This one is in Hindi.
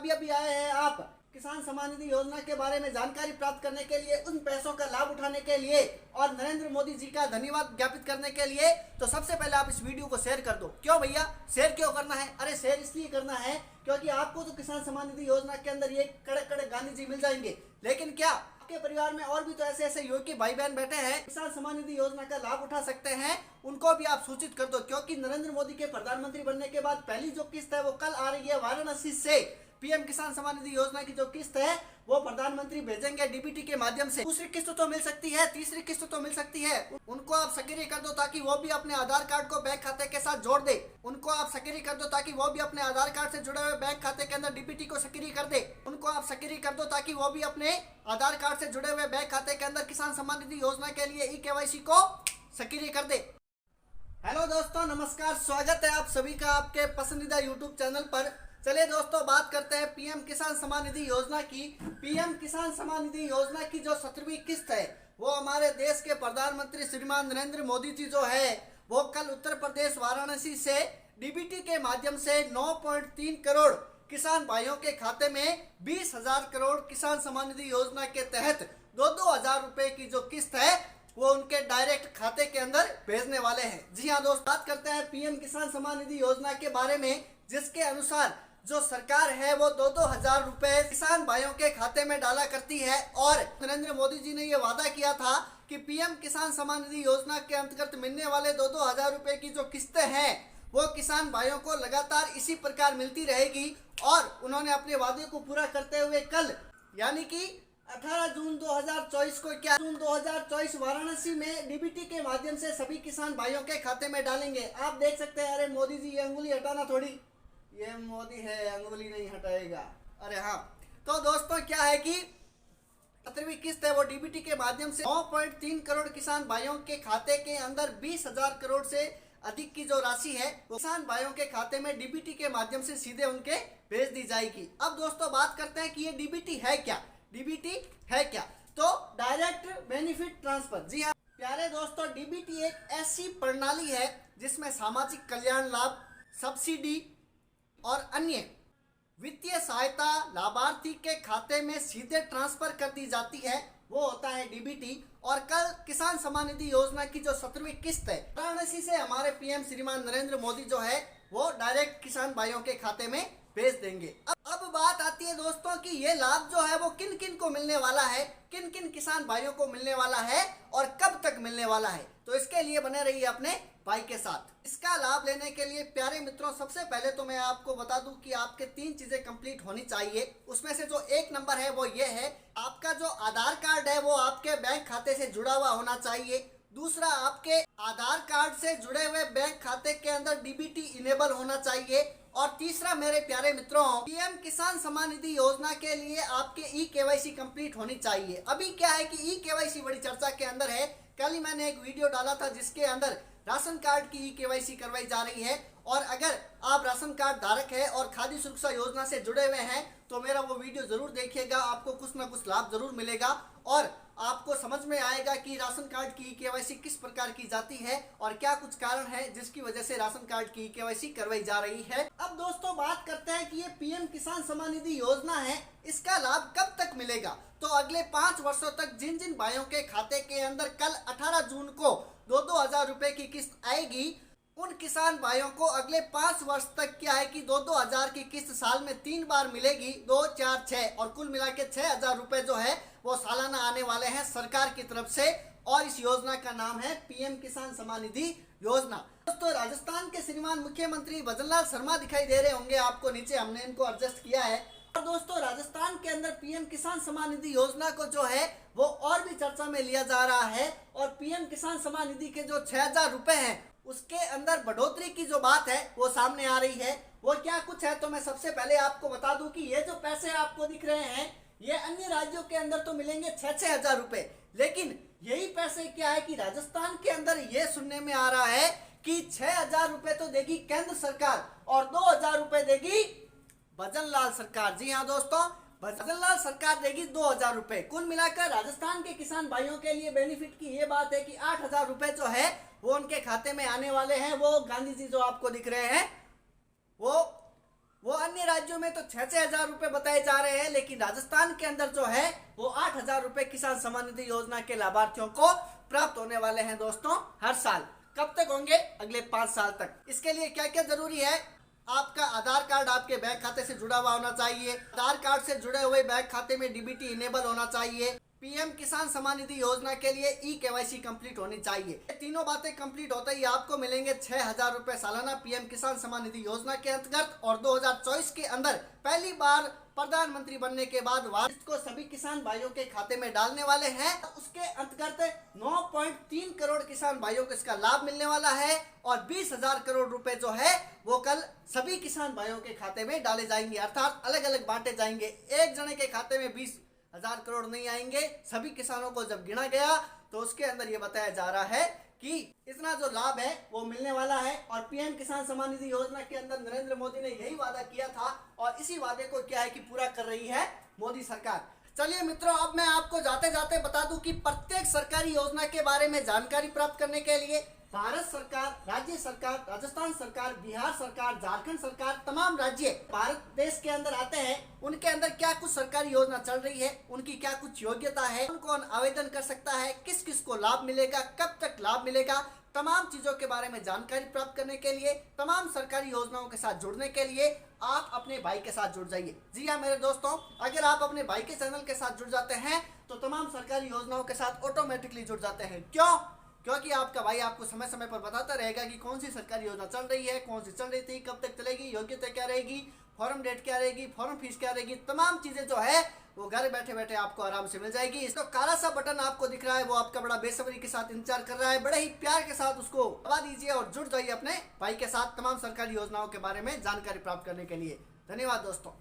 अभी अभी आए हैं आप किसान सम्मान निधि योजना के बारे में जानकारी प्राप्त करने के लिए, उन पैसों का लाभ उठाने के लिए और नरेंद्र मोदी जी का धन्यवाद ज्ञापित करने के लिए, तो सबसे पहले आप इस वीडियो को शेयर कर दो। क्यों भैया शेयर क्यों करना है? अरे शेयर इसलिए करना है क्योंकि आपको तो किसान सम्मान निधि योजना के अंदर ये कड़क कड़क गांधी जी मिल जाएंगे, लेकिन क्या आपके परिवार में और भी तो ऐसे ऐसे योग्य भाई बहन बैठे हैं किसान सम्मान निधि योजना का लाभ उठा सकते हैं, उनको भी आप सूचित कर दो। क्योंकि नरेंद्र मोदी के प्रधानमंत्री बनने के बाद पहली जो किस्त है वो कल आ रही है वाराणसी से। पीएम किसान सम्मान निधि योजना की जो किस्त है वो प्रधानमंत्री भेजेंगे डीबीटी के माध्यम से। दूसरी किस्त तो मिल सकती है, तीसरी किस्त तो मिल सकती है, उनको आप सक्रिय कर दो ताकि वो भी अपने आधार कार्ड को बैंक खाते के साथ जोड़ दे। उनको आप सक्रिय कर दो ताकि वो भी अपने आधार कार्ड से जुड़े हुए बैंक खाते के अंदर डीबीटी को सक्रिय कर दे। उनको आप सक्रिय कर दो ताकि वो भी अपने आधार कार्ड से जुड़े हुए बैंक खाते के अंदर किसान सम्मान निधि योजना के लिए ई-केवाईसी को सक्रिय कर दे। हेलो दोस्तों, नमस्कार, स्वागत है आप सभी का आपके पसंदीदा यूट्यूब चैनल पर। चलिए दोस्तों, बात करते हैं पीएम किसान सम्मान निधि योजना की। पीएम किसान सम्मान निधि योजना की जो 17वीं किस्त है वो हमारे देश के प्रधानमंत्री श्रीमान नरेंद्र मोदी जी जो है वो कल उत्तर प्रदेश वाराणसी से डीबीटी के माध्यम से 9.3 करोड़ किसान भाइयों के खाते में 20,000 करोड़ किसान सम्मान निधि योजना के तहत 2-2 हजार रुपए की जो किस्त है वो उनके डायरेक्ट खाते के अंदर भेजने वाले हैं। जी हाँ दोस्त, बात करते हैं पीएम किसान सम्मान निधि योजना के बारे में, जिसके अनुसार जो सरकार है वो 2-2 हजार रुपए किसान भाइयों के खाते में डाला करती है। और नरेंद्र मोदी जी ने ये वादा किया था कि पीएम किसान सम्मान निधि योजना के अंतर्गत मिलने वाले 2-2 हजार रुपए की जो किस्तें हैं वो किसान भाइयों को लगातार इसी प्रकार मिलती रहेगी। और उन्होंने अपने वादे को पूरा करते हुए कल यानी कि 18 जून 2024 को जून 2024 वाराणसी में डीबीटी के माध्यम से सभी किसान भाइयों के खाते में डालेंगे। आप देख सकते हैं, अरे मोदी जी ये अंगुली हटाना थोड़ी, ये मोदी है अंगुली नहीं हटाएगा। अरे हाँ, तो दोस्तों क्या है कि 17वीं किस्त है वो डीबीटी के माध्यम से 9.3 करोड़ किसान भाइयों के खाते के अंदर 20,000 करोड़ से अधिक की जो राशि है वो किसान भाइयों के खाते में डीबीटी के माध्यम से सीधे उनके भेज दी जाएगी। अब दोस्तों बात करते हैं कि ये डीबीटी है क्या। डीबीटी है क्या? तो डायरेक्ट बेनिफिट ट्रांसफर। जी हाँ प्यारे दोस्तों, डीबीटी एक ऐसी प्रणाली है जिसमें सामाजिक कल्याण लाभ, सब्सिडी और अन्य वित्तीय सहायता लाभार्थी के खाते में सीधे ट्रांसफर कर दी जाती है, वो होता है डीबीटी। और कल किसान सम्मान निधि योजना की जो 17वीं किस्त है वाराणसी से हमारे पीएम श्रीमान नरेंद्र मोदी जो है वो डायरेक्ट किसान भाइयों के खाते में भेज देंगे। अब बात आती है दोस्तों कि ये लाभ जो है वो किन किन को मिलने वाला है, किन किन किसान भाइयों को मिलने वाला है और कब तक मिलने वाला है, तो इसके लिए बने रहिए अपने भाई के साथ। इसका लाभ लेने के लिए प्यारे मित्रों, सबसे पहले तो मैं आपको बता दूं कि आपके 3 चीजें कंप्लीट होनी चाहिए। उसमें से जो 1 नंबर है वो ये है, आपका जो आधार कार्ड है वो आपके बैंक खाते से जुड़ा हुआ होना चाहिए। दूसरा, आपके आधार कार्ड से जुड़े हुए बैंक खाते के अंदर डीबीटी इनेबल होना चाहिए। और तीसरा मेरे प्यारे मित्रों, पीएम किसान सम्मान निधि योजना के लिए आपके ई-केवाईसी कंप्लीट होनी चाहिए। अभी क्या है कि ई-केवाईसी बड़ी चर्चा के अंदर है। कल ही मैंने एक वीडियो डाला था जिसके अंदर राशन कार्ड की ई-केवाईसी करवाई जा रही है। और अगर आप राशन कार्ड धारक है और खाद्य सुरक्षा योजना से जुड़े हुए हैं तो मेरा वो वीडियो जरूर देखिएगा, आपको कुछ ना कुछ लाभ जरूर मिलेगा और आपको समझ में आएगा कि राशन कार्ड की ई-केवाईसी किस प्रकार की जाती है और क्या कुछ कारण है जिसकी वजह से राशन कार्ड की ई-केवाईसी करवाई जा रही है। अब दोस्तों बात करते हैं कि ये पीएम किसान सम्मान निधि योजना है, इसका लाभ कब तक मिलेगा। तो अगले 5 वर्षों तक जिन जिन भाइयों के खाते के अंदर कल 18 जून को 2-2 हजार रुपए की किस्त आएगी, उन किसान भाइयों को अगले 5 वर्ष तक क्या है कि 2-2 हजार की किस्त साल में 3 बार मिलेगी, 2, 4, 6 और कुल मिला के 6 हजार रुपए जो है वो सालाना आने वाले हैं सरकार की तरफ से। और इस योजना का नाम है पीएम किसान सम्मान निधि योजना। दोस्तों राजस्थान के श्रीमान मुख्यमंत्री भजनलाल शर्मा दिखाई दे रहे होंगे आपको, नीचे हमने इनको एडजस्ट किया है। और दोस्तों राजस्थान के अंदर पीएम किसान सम्मान निधि योजना को जो है वो और भी चर्चा में लिया जा रहा है। और पीएम किसान सम्मान निधि के जो 6,000 रुपए हैं उसके अंदर बढ़ोतरी की जो बात है वो सामने आ रही है। वो क्या कुछ है तो मैं सबसे पहले आपको बता दूं कि ये जो पैसे आपको दिख रहे हैं ये अन्य राज्यों के अंदर तो मिलेंगे 6-6 हजार रुपए, लेकिन यही पैसे क्या है कि राजस्थान के अंदर ये सुनने में आ रहा है कि 6,000 रुपए तो देगी केंद्र सरकार और 2,000 रुपए देगी भजनलाल सरकार। जी हाँ दोस्तों, भजनलाल सरकार देगी 2,000 रुपए। कुल मिलाकर राजस्थान के किसान भाइयों के लिए बेनिफिट की ये बात है कि 8,000 रुपए जो है वो उनके खाते में आने वाले हैं। वो गांधी जी जो आपको दिख रहे हैं वो वो अन्य राज्यों में तो 6,000 रुपए बताए जा रहे हैं, लेकिन राजस्थान के अंदर जो है वो 8,000 रुपए किसान सम्मान निधि योजना के लाभार्थियों को प्राप्त होने वाले हैं दोस्तों हर साल। कब तक होंगे? अगले 5 साल तक। इसके लिए क्या क्या जरूरी है? आपका आधार कार्ड आपके बैंक खाते से जुड़ा हुआ होना चाहिए। आधार कार्ड से जुड़े हुए बैंक खाते में डीबीटी इनेबल होना चाहिए। पीएम किसान सम्मान निधि योजना के लिए केवाईसी कंप्लीट होनी चाहिए। ये तीनों बातें कंप्लीट होते ही आपको मिलेंगे 6,000 रुपए सालाना पीएम किसान सम्मान निधि योजना के अंतर्गत। और 2024 के अंदर पहली बार प्रधानमंत्री बनने के बाद इसको सभी किसान भाइयों के खाते में डालने वाले हैं। उसके अंतर्गत 9.3 करोड़ किसान भाइयों को इसका लाभ मिलने वाला है और 20,000 करोड़ रुपए जो है वो कल सभी किसान भाइयों के खाते में डाले जाएंगे, अर्थात अलग अलग बांटे जाएंगे। एक जने के खाते में 20,000 करोड़ नहीं आएंगे। सभी किसानों को जब गिना गया तो उसके अंदर ये बताया जा रहा है कि इतना जो लाभ है वो मिलने वाला है। और पीएम किसान सम्मान निधि योजना के अंदर नरेंद्र मोदी ने यही वादा किया था और इसी वादे को क्या है कि पूरा कर रही है मोदी सरकार। चलिए मित्रों, अब मैं आपको जाते जाते बता दूं कि प्रत्येक सरकारी योजना के बारे में जानकारी प्राप्त करने के लिए भारत सरकार, राज्य सरकार, राजस्थान सरकार, बिहार सरकार, झारखंड सरकार, तमाम राज्य भारत देश के अंदर आते हैं। उनके अंदर क्या कुछ सरकारी योजना चल रही है, उनकी क्या कुछ योग्यता है, कौन कौन आवेदन कर सकता है, किस किस को लाभ मिलेगा, कब तक लाभ मिलेगा, तमाम चीजों के बारे में जानकारी प्राप्त करने के लिए, तमाम सरकारी योजनाओं के साथ जुड़ने के लिए आप अपने भाई के साथ जुड़ जाइए। जी हाँ मेरे दोस्तों, अगर आप अपने भाई के चैनल के साथ जुड़ जाते हैं तो तमाम सरकारी योजनाओं के साथ ऑटोमेटिकली जुड़ जाते हैं। क्यों? क्योंकि आपका भाई आपको समय समय पर बताता रहेगा कि कौन सी सरकारी योजना चल रही है, कौन सी चल रही थी, कब तक चलेगी, योग्यता क्या रहेगी, फॉर्म डेट क्या रहेगी, फॉर्म फीस क्या रहेगी, तमाम चीजें जो है वो घर बैठे बैठे आपको आराम से मिल जाएगी। इसका काला सा बटन आपको दिख रहा है, वो आपका बड़ा बेसब्री के साथ इंतजार कर रहा है। बड़े ही प्यार के साथ उसको दबा दीजिए और जुड़ जाइए अपने भाई के साथ तमाम सरकारी योजनाओं के बारे में जानकारी प्राप्त करने के लिए। धन्यवाद दोस्तों।